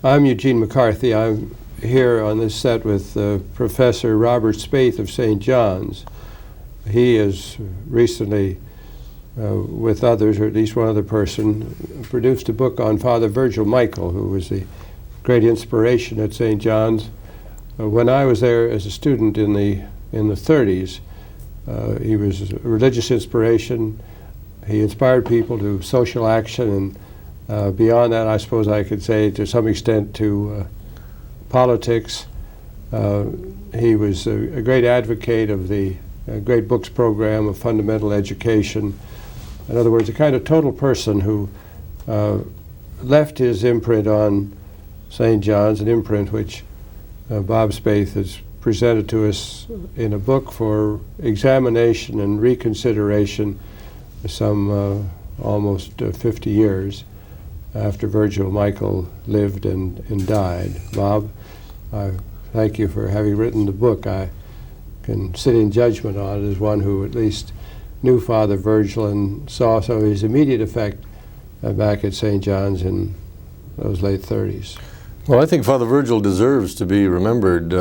I'm Eugene McCarthy. I'm here on this set with Professor Robert Spaeth of St. John's. He has recently, with others, or at least one other person, produced a book on Father Virgil Michel, who was the great inspiration at St. John's. When I was there as a student in the 30s, he was a religious inspiration. He inspired people to social action, and beyond that, I suppose I could say to some extent to politics. He was a great advocate of the Great Books program of fundamental education. In other words, a kind of total person who left his imprint on St. John's, an imprint which Bob Spaeth has presented to us in a book for examination and reconsideration some almost 50 years after Virgil Michel lived and died. Bob, I thank you for having written the book. I can sit in judgment on it as one who at least knew Father Virgil and saw some of his immediate effect back at St. John's in those late 30s. Well, I think Father Virgil deserves to be remembered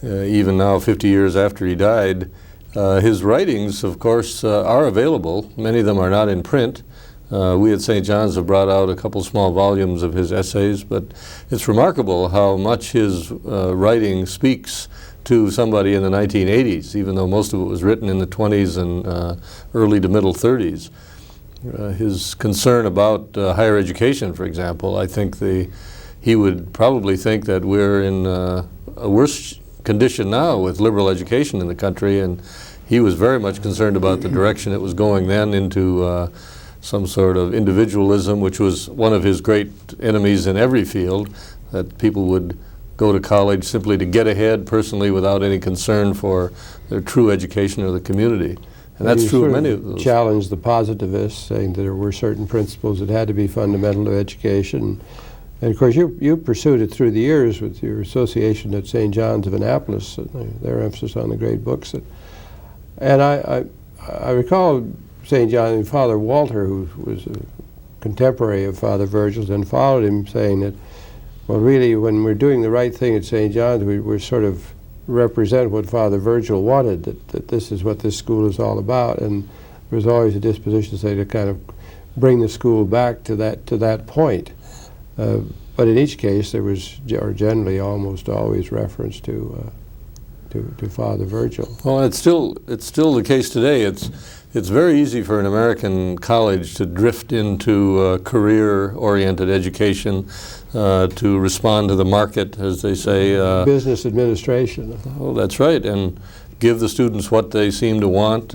even now, 50 years after he died. His writings, of course, are available. Many of them are not in print. We at St. John's have brought out a couple small volumes of his essays, but it's remarkable how much his writing speaks to somebody in the 1980s, even though most of it was written in the 20s and early to middle 30s. His concern about higher education, for example, I think he would probably think that we're in a worse condition now with liberal education in the country, and he was very much concerned about the direction it was going then into some sort of individualism, which was one of his great enemies in every field, that people would go to college simply to get ahead personally without any concern for their true education or the community. And that's true of many of those. Challenged the positivists, saying that there were certain principles that had to be fundamental to education. And of course, you pursued it through the years with your association at St. John's of Annapolis, and their emphasis on the great books. And I recall St. John and Father Walter, who was a contemporary of Father Virgil's, and followed him, saying that, well, really, when we're doing the right thing at St. John's, we're sort of represent what Father Virgil wanted, that this is what this school is all about. And there was always a disposition to say to kind of bring the school back to that point. But in each case, there was, or generally almost always, reference to Father Virgil. Well, it's still the case today. It's very easy for an American college to drift into career-oriented education, to respond to the market, as they say. Business administration. Oh, that's right, and give the students what they seem to want.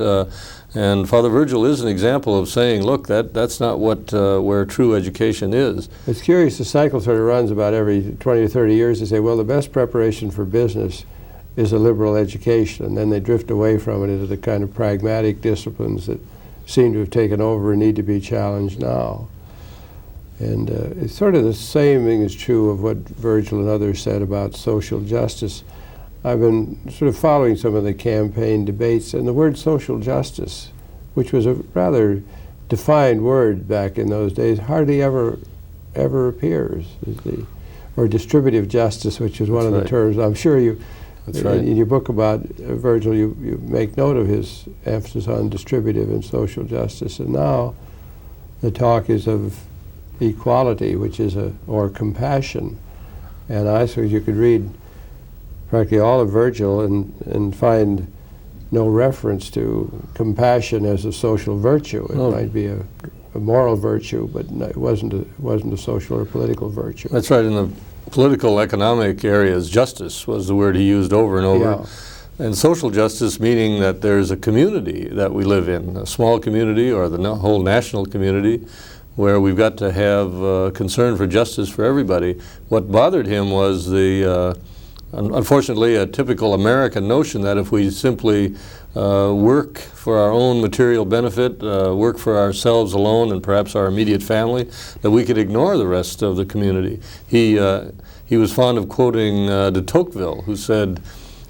And Father Virgil is an example of saying, look, that's not what where true education is. It's curious, the cycle sort of runs about every 20 or 30 years to say, well, the best preparation for business is a liberal education, and then they drift away from it into the kind of pragmatic disciplines that seem to have taken over and need to be challenged now. And it's sort of the same thing is true of what Virgil and others said about social justice. I've been sort of following some of the campaign debates, and the word social justice, which was a rather defined word back in those days, hardly ever appears. Or distributive justice, which is one of the terms. I'm sure you, in your book about Virgil, you make note of his emphasis on distributive and social justice. And now the talk is of equality, which is or compassion. And I suppose you could read practically all of Virgil and find no reference to compassion as a social virtue. It might be a moral virtue, but it wasn't a social or political virtue. That's right. In the political economic areas, justice was the word he used over and over. Yeah. And social justice meaning that there's a community that we live in, a small community or the whole national community, where we've got to have concern for justice for everybody. What bothered him was unfortunately, a typical American notion that if we simply work for our own material benefit, work for ourselves alone and perhaps our immediate family, that we could ignore the rest of the community. He was fond of quoting de Tocqueville, who said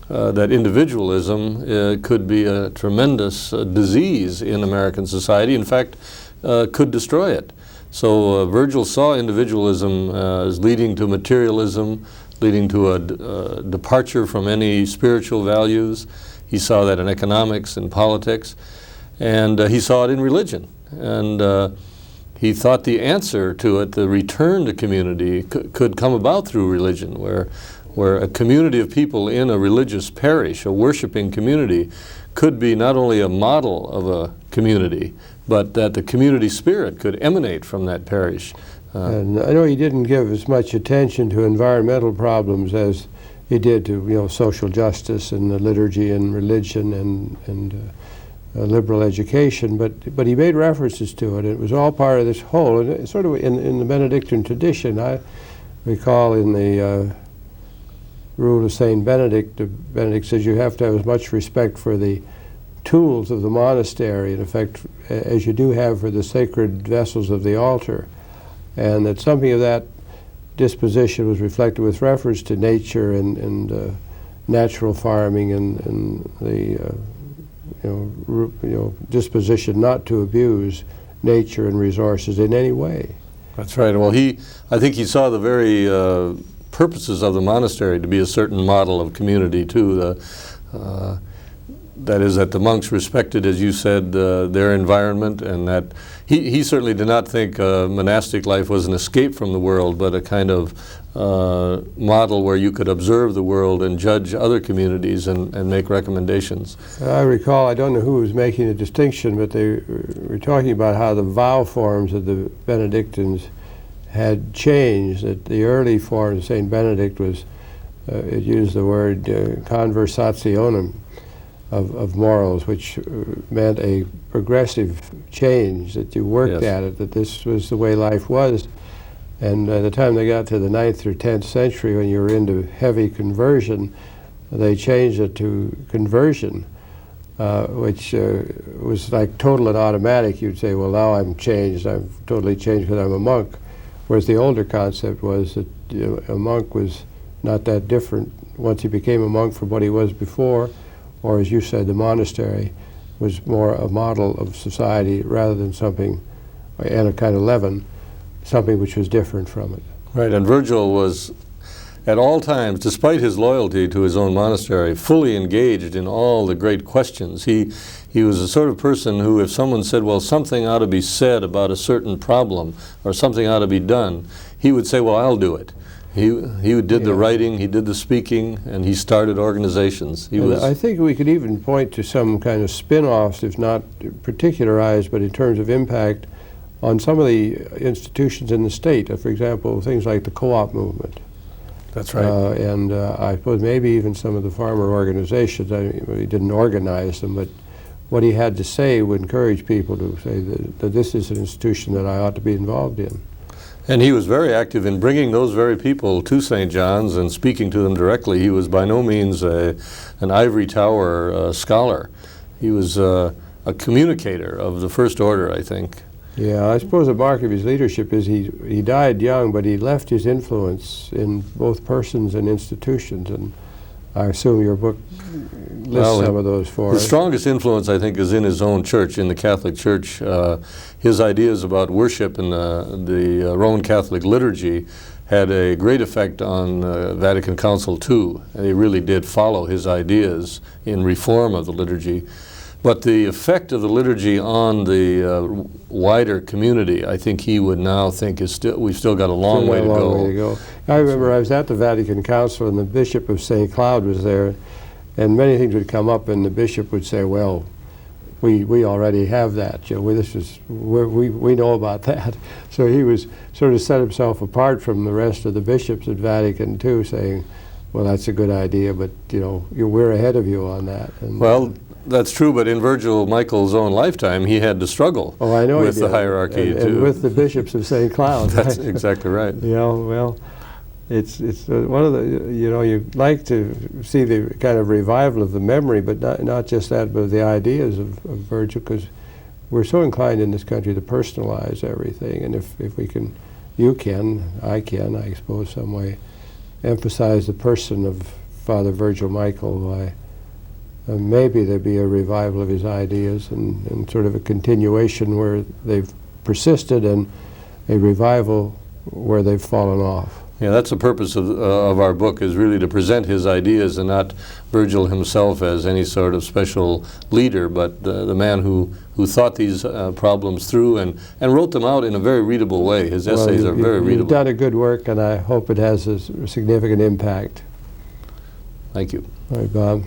that individualism could be a tremendous disease in American society, in fact, could destroy it. So Virgil saw individualism as leading to materialism, leading to a departure from any spiritual values. He saw that in economics and politics, and he saw it in religion. And he thought the answer to it, the return to community, could come about through religion, where a community of people in a religious parish, a worshiping community, could be not only a model of a community, but that the community spirit could emanate from that parish. And I know he didn't give as much attention to environmental problems as he did to social justice and the liturgy and religion and liberal education, but he made references to it. It was all part of this whole, and it's sort of in the Benedictine tradition. I recall in the rule of Saint Benedict, Benedict says you have to have as much respect for the tools of the monastery, in effect, as you do have for the sacred vessels of the altar, and that something of that disposition was reflected with reference to nature and natural farming and the disposition not to abuse nature and resources in any way. That's right. Well, I think he saw the very purposes of the monastery to be a certain model of community too. That is, that the monks respected, as you said, their environment, and that he certainly did not think monastic life was an escape from the world, but a kind of model where you could observe the world and judge other communities and make recommendations. I recall, I don't know who was making the distinction, but they were talking about how the vow forms of the Benedictines had changed, that the early form of St. Benedict was, it used the word conversationem, of morals, which meant a progressive change, that you worked at it, that this was the way life was. And by the time they got to the 9th or 10th century, when you were into heavy conversion, they changed it to conversion, which was like total and automatic. You'd say, well, now I'm changed. I'm totally changed because I'm a monk. Whereas the older concept was that a monk was not that different once he became a monk from what he was before, or as you said, the monastery was more a model of society rather than something, and a kind of leaven, something which was different from it. Right, and Virgil was at all times, despite his loyalty to his own monastery, fully engaged in all the great questions. He was the sort of person who, if someone said, well, something ought to be said about a certain problem or something ought to be done, he would say, well, I'll do it. He did the writing, he did the speaking, and he started organizations. I think we could even point to some kind of spin-offs, if not particularized, but in terms of impact on some of the institutions in the state. For example, things like the co-op movement. That's right. And I suppose maybe even some of the farmer organizations. He didn't organize them, but what he had to say would encourage people to say that this is an institution that I ought to be involved in. And he was very active in bringing those very people to St. John's and speaking to them directly. He was by no means an ivory tower scholar. He was a communicator of the first order, I think. Yeah, I suppose a mark of his leadership is he died young, but he left his influence in both persons and institutions, and I assume your book lists some of those for us. The strongest influence, I think, is in his own church, in the Catholic Church. His ideas about worship and the Roman Catholic liturgy had a great effect on Vatican Council II. They really did follow his ideas in reform of the liturgy. But the effect of the liturgy on the wider community, I think he would now think we've still got a long way to go. I remember I was at the Vatican Council and the Bishop of St. Cloud was there, and many things would come up and the bishop would say, well, we already have that. We know about that. So he was sort of set himself apart from the rest of the bishops at Vatican II, saying, well, that's a good idea, but we're ahead of you on that. And, well, that's true, but in Virgil Michel's own lifetime, he had to struggle with the hierarchy and with the bishops of St. Cloud. That's exactly right. Well, it's one of the, you'd like to see the kind of revival of the memory, but not just that, but the ideas of Virgil, because we're so inclined in this country to personalize everything, and if we can, I suppose, some way, emphasize the person of Father Virgil Michel, maybe there'd be a revival of his ideas and sort of a continuation where they've persisted and a revival where they've fallen off. Yeah, that's the purpose of our book, is really to present his ideas and not Virgil himself as any sort of special leader, but the man who thought these problems through and wrote them out in a very readable way. His essays are very readable. You've done a good work, and I hope it has a significant impact. Thank you. All right, Bob.